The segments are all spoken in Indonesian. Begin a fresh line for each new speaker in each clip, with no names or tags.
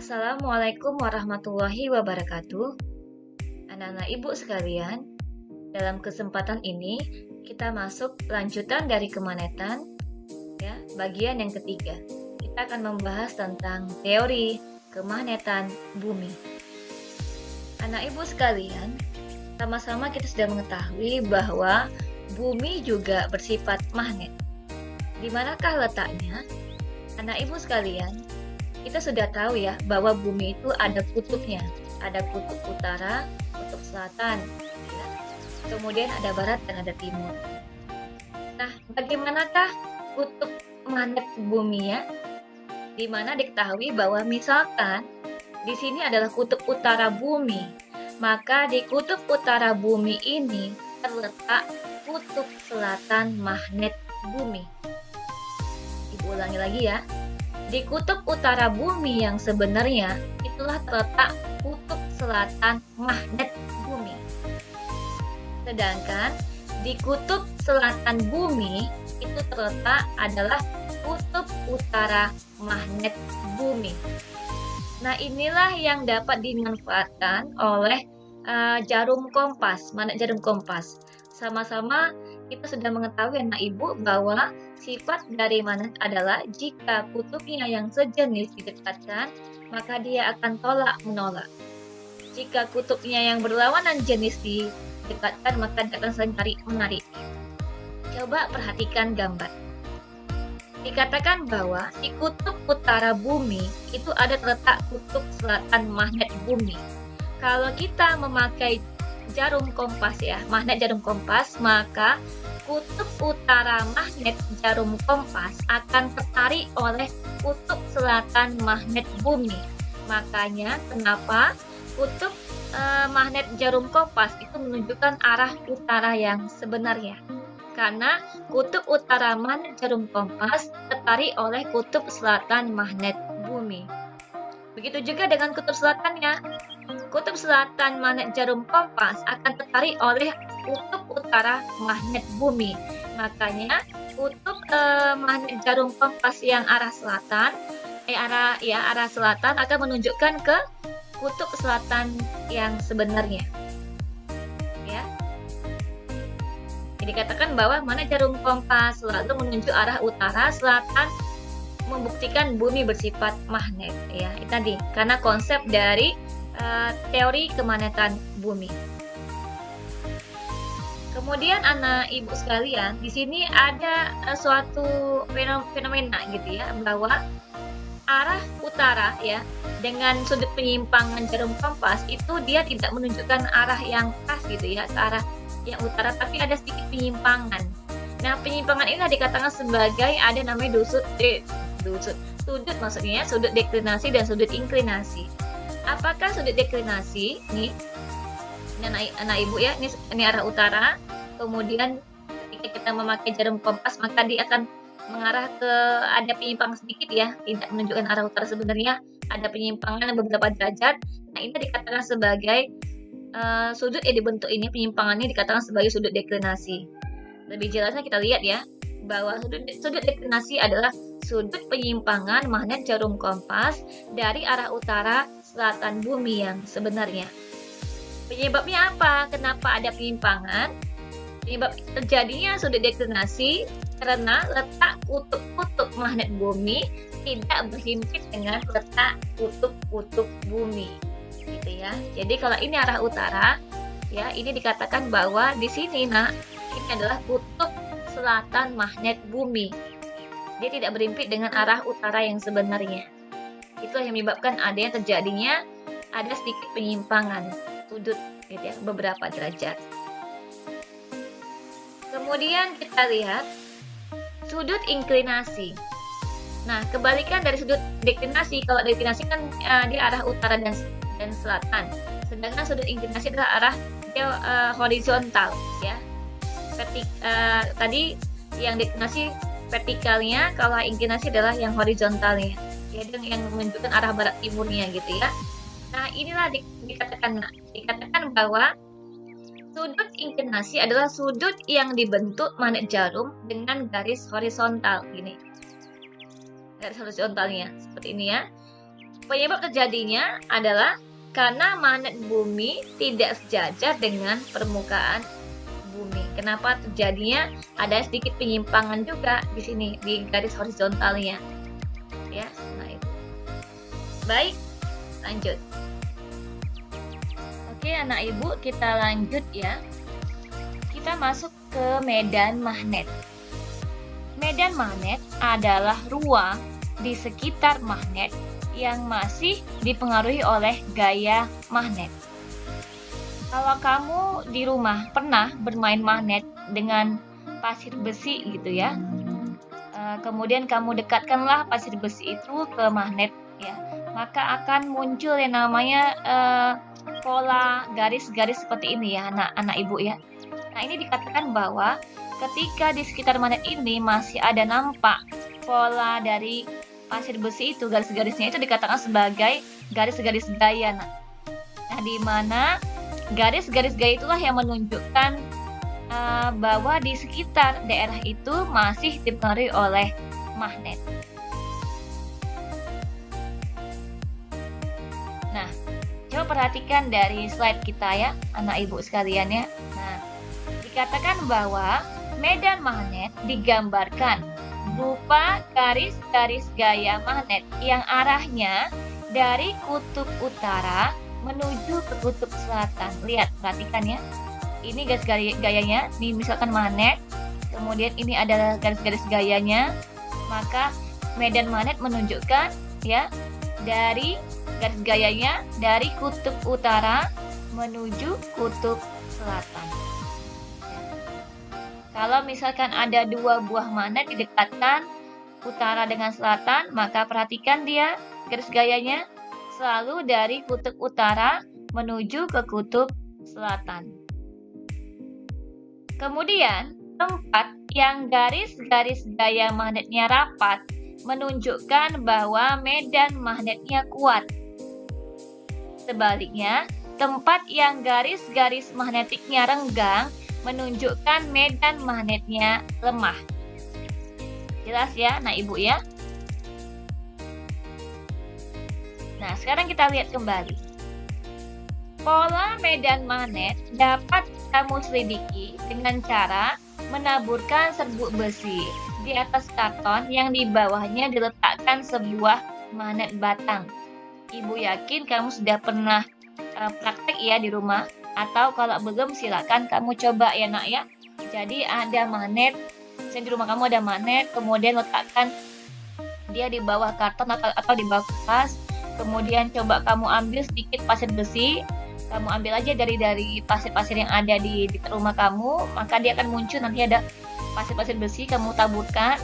Assalamualaikum warahmatullahi wabarakatuh. Anak-anak ibu sekalian, dalam kesempatan ini kita masuk lanjutan dari kemanetan, ya, bagian yang ketiga. Kita akan membahas tentang teori kemagnetan bumi. Anak ibu sekalian, sama-sama kita sudah mengetahui bahwa bumi juga bersifat magnet. Di manakah letaknya? Anak ibu sekalian, kita sudah tahu ya bahwa bumi itu ada kutubnya, ada kutub utara, kutub selatan, ya. Kemudian ada barat dan ada timur. Nah, bagaimanakah kutub magnet bumi ya? Di mana diketahui bahwa misalkan di sini adalah kutub utara bumi, maka di kutub utara bumi ini terletak kutub selatan magnet bumi. Ibu ulangi lagi ya. Di kutub utara bumi yang sebenarnya itulah terletak kutub selatan magnet bumi. Sedangkan di kutub selatan bumi itu terletak adalah kutub utara magnet bumi. Nah, inilah yang dapat dimanfaatkan oleh jarum kompas, magnet jarum kompas. Sama-sama kita sudah mengetahui anak ibu bahwa sifat dari magnet adalah jika kutubnya yang sejenis didekatkan, maka dia akan tolak-menolak. Jika kutubnya yang berlawanan jenis didekatkan, maka dia akan saling tarik-menarik. Coba perhatikan gambar. Dikatakan bahwa di kutub utara bumi itu ada terletak kutub selatan magnet bumi. Kalau kita memakai jarum kompas ya, magnet jarum kompas, maka kutub utara magnet jarum kompas akan tertarik oleh kutub selatan magnet bumi. Makanya kenapa kutub magnet jarum kompas itu menunjukkan arah utara yang sebenarnya. Karena kutub utara magnet jarum kompas tertarik oleh kutub selatan magnet bumi. Begitu juga dengan kutub selatannya. Kutub selatan magnet jarum kompas akan tertarik oleh kutub utara magnet bumi. Makanya kutub magnet jarum kompas yang arah selatan, arah selatan akan menunjukkan ke kutub selatan yang sebenarnya. Ya. Jadi dikatakan bahwa magnet jarum kompas selalu menunjuk arah utara selatan, membuktikan bumi bersifat magnet. Ya, itu tadi karena konsep dari teori kemagnetan bumi. Kemudian anak ibu sekalian, di sini ada suatu fenomena gitu ya, bahwa arah utara ya dengan sudut penyimpangan jarum kompas itu dia tidak menunjukkan arah yang pas gitu ya, ke arah yang utara, tapi ada sedikit penyimpangan. Nah, penyimpangan ini dikatakan sebagai ada namanya sudut maksudnya sudut deklinasi dan sudut inklinasi. Apakah sudut deklinasi? Nih, ini anak ibu ya, ini arah utara. Kemudian ketika kita memakai jarum kompas, maka dia akan mengarah ke ada penyimpangan sedikit ya, tidak menunjukkan arah utara sebenarnya, ada penyimpangan beberapa derajat. Nah, ini dikatakan sebagai sudut yang dibentuk ini, penyimpangannya dikatakan sebagai sudut deklinasi. Lebih jelasnya kita lihat ya, bahwa sudut deklinasi adalah sudut penyimpangan magnet jarum kompas dari arah utara selatan bumi yang sebenarnya. Penyebabnya apa? Kenapa ada penyimpangan? Penyebab terjadinya sudut deklinasi karena letak kutub-kutub magnet bumi tidak berhimpit dengan letak kutub-kutub bumi. Gitu ya. Jadi kalau ini arah utara, ya ini dikatakan bahwa di sini ini adalah kutub selatan magnet bumi. Dia tidak berhimpit dengan arah utara yang sebenarnya. Itulah yang menyebabkan adanya terjadinya ada sedikit penyimpangan sudut gitu ya, beberapa derajat. Kemudian kita lihat sudut inklinasi. Nah, kebalikan dari sudut deklinasi, kalau deklinasi kan di arah utara dan selatan. Sedangkan sudut inklinasi adalah arah horizontal ya. Tadi yang deklinasi vertikalnya, kalau inklinasi adalah yang horizontalnya. Jadi yang menunjukkan arah barat timurnya gitu ya. Nah, inilah dikatakan bahwa sudut inklinasi adalah sudut yang dibentuk magnet jarum dengan garis horizontal gini. Garis horizontalnya seperti ini ya. Penyebab terjadinya adalah karena magnet bumi tidak sejajar dengan permukaan bumi. Kenapa terjadinya ada sedikit penyimpangan juga di sini di garis horizontalnya. Ya, nah itu. Baik, lanjut. Oke, anak ibu, kita lanjut ya. Kita masuk ke medan magnet. Medan magnet adalah ruang di sekitar magnet yang masih dipengaruhi oleh gaya magnet. Kalau kamu di rumah pernah bermain magnet dengan pasir besi gitu ya, kemudian kamu dekatkanlah pasir besi itu ke magnet ya, maka akan muncul yang namanya pola garis-garis seperti ini ya anak-anak ibu ya. Nah, ini dikatakan bahwa ketika di sekitar magnet ini masih ada nampak pola dari pasir besi itu, garis-garisnya itu dikatakan sebagai garis-garis gaya. Nah, di mana garis-garis gaya itulah yang menunjukkan bahwa di sekitar daerah itu masih dipengaruhi oleh magnet. Nah, coba perhatikan dari slide kita ya, anak ibu sekalian ya. Nah, dikatakan bahwa medan magnet digambarkan berupa garis-garis gaya magnet yang arahnya dari kutub utara menuju ke kutub selatan. Lihat, perhatikan ya. Ini garis gayanya, ini misalkan magnet, kemudian ini adalah garis-garis gayanya, maka medan magnet menunjukkan ya dari garis gayanya dari kutub utara menuju kutub selatan. Kalau misalkan ada dua buah magnet didekatkan utara dengan selatan, maka perhatikan dia garis gayanya selalu dari kutub utara menuju ke kutub selatan. Kemudian, tempat yang garis-garis gaya magnetnya rapat menunjukkan bahwa medan magnetnya kuat. Sebaliknya, tempat yang garis-garis magnetiknya renggang menunjukkan medan magnetnya lemah. Jelas ya, nah ibu ya. Nah, sekarang kita lihat kembali. Pola medan magnet dapat kamu selidiki dengan cara menaburkan serbuk besi di atas karton yang di bawahnya diletakkan sebuah magnet batang. Ibu yakin kamu sudah pernah praktek ya di rumah. Atau kalau belum silakan kamu coba ya nak ya. Jadi ada magnet, misalnya di rumah kamu ada magnet, kemudian letakkan dia di bawah karton atau di bawah kertas. Kemudian coba kamu ambil sedikit pasir besi, kamu ambil aja dari pasir-pasir yang ada di rumah kamu, maka dia akan muncul nanti ada pasir-pasir besi, kamu taburkan,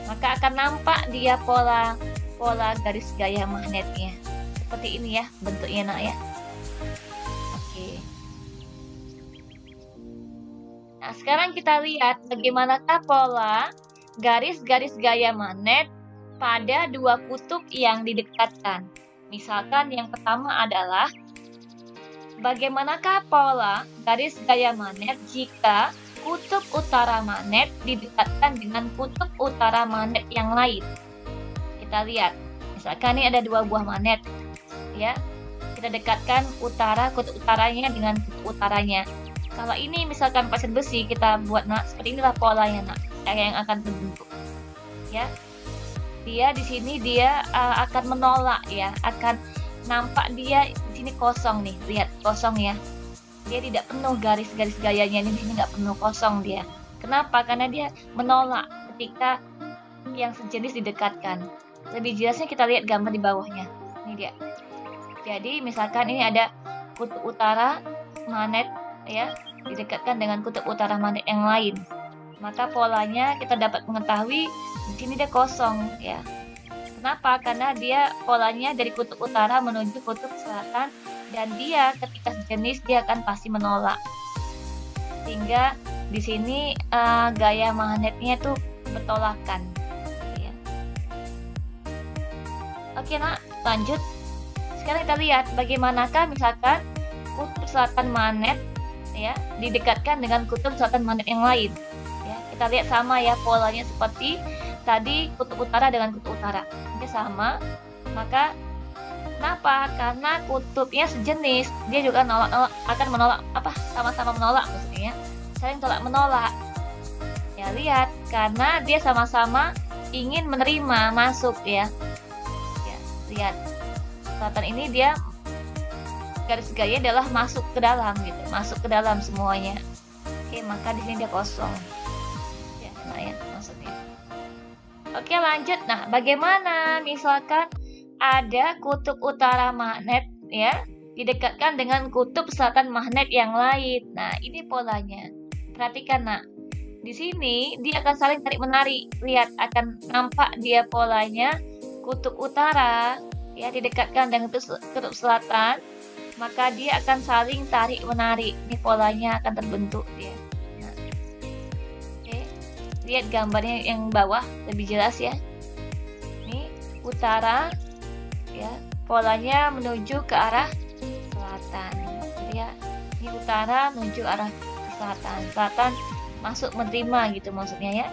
maka akan nampak dia pola garis gaya magnetnya. Seperti ini ya bentuknya nak ya. Nah, sekarang kita lihat bagaimanakah pola garis-garis gaya magnet pada dua kutub yang didekatkan. Misalkan yang pertama adalah bagaimanakah pola garis gaya magnet jika kutub utara magnet didekatkan dengan kutub utara magnet yang lain. Kita lihat, misalkan ini ada dua buah magnet, ya. Kita dekatkan kutub utaranya dengan kutub utaranya. Kalau ini misalkan pasir besi, kita buat nak seperti inilah polanya nak yang akan terbentuk. Ya, dia di sini dia akan menolak ya, akan nampak dia di sini kosong nih, lihat kosong ya. Dia tidak penuh garis-garis gayanya ini, di sini nggak penuh, kosong dia. Kenapa? Karena dia menolak ketika yang sejenis didekatkan. Lebih jelasnya kita lihat gambar di bawahnya. Ini dia. Jadi misalkan ini ada kutub utara magnet ya, didekatkan dengan kutub utara magnet yang lain, maka polanya kita dapat mengetahui di sini dia kosong ya. Kenapa? Karena dia polanya dari kutub utara menuju kutub selatan, dan dia ketika sejenis dia akan pasti menolak, sehingga di sini gaya magnetnya tuh bertolakan ya. Oke nak, lanjut. Sekarang kita lihat bagaimanakah misalkan kutub selatan magnet ya didekatkan dengan kutub selatan magnet yang lain ya. Kita lihat sama ya polanya seperti tadi, kutub utara dengan kutub utara ini sama, maka Kenapa? Karena kutubnya sejenis, dia juga akan menolak sama-sama menolak maksudnya ya, saling tolak menolak. Ya lihat, karena dia sama-sama ingin menerima masuk ya. Ya, lihat. Selatan ini dia garis gaya adalah masuk ke dalam gitu, masuk ke dalam semuanya. Oke, maka di sini dia kosong. Ya, nah ya maksudnya. Oke, lanjut. Nah, bagaimana misalkan ada kutub utara magnet ya, didekatkan dengan kutub selatan magnet yang lain. Nah, ini polanya. Perhatikan, Nak. Di sini dia akan saling tarik-menarik. Lihat, akan nampak dia polanya kutub utara ya didekatkan dengan kutub selatan, maka dia akan saling tarik-menarik. Ini polanya akan terbentuk dia. Nah, oke. Lihat gambarnya yang bawah lebih jelas ya. Ini utara ya, polanya menuju ke arah selatan. Jadi ya, ini utara menuju arah ke selatan. Selatan masuk menerima gitu maksudnya ya.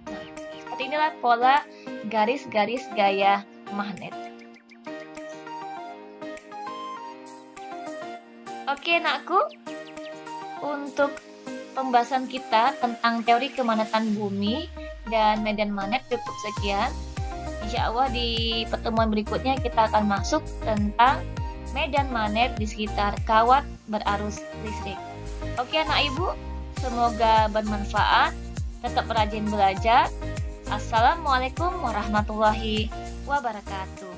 Nah, seperti inilah pola garis-garis gaya magnet. Oke, Nakku. Untuk pembahasan kita tentang teori kemagnetkan bumi dan medan magnet cukup sekian. Insya Allah di pertemuan berikutnya kita akan masuk tentang medan magnet di sekitar kawat berarus listrik. Oke anak ibu, semoga bermanfaat. Tetap rajin belajar. Assalamualaikum warahmatullahi wabarakatuh.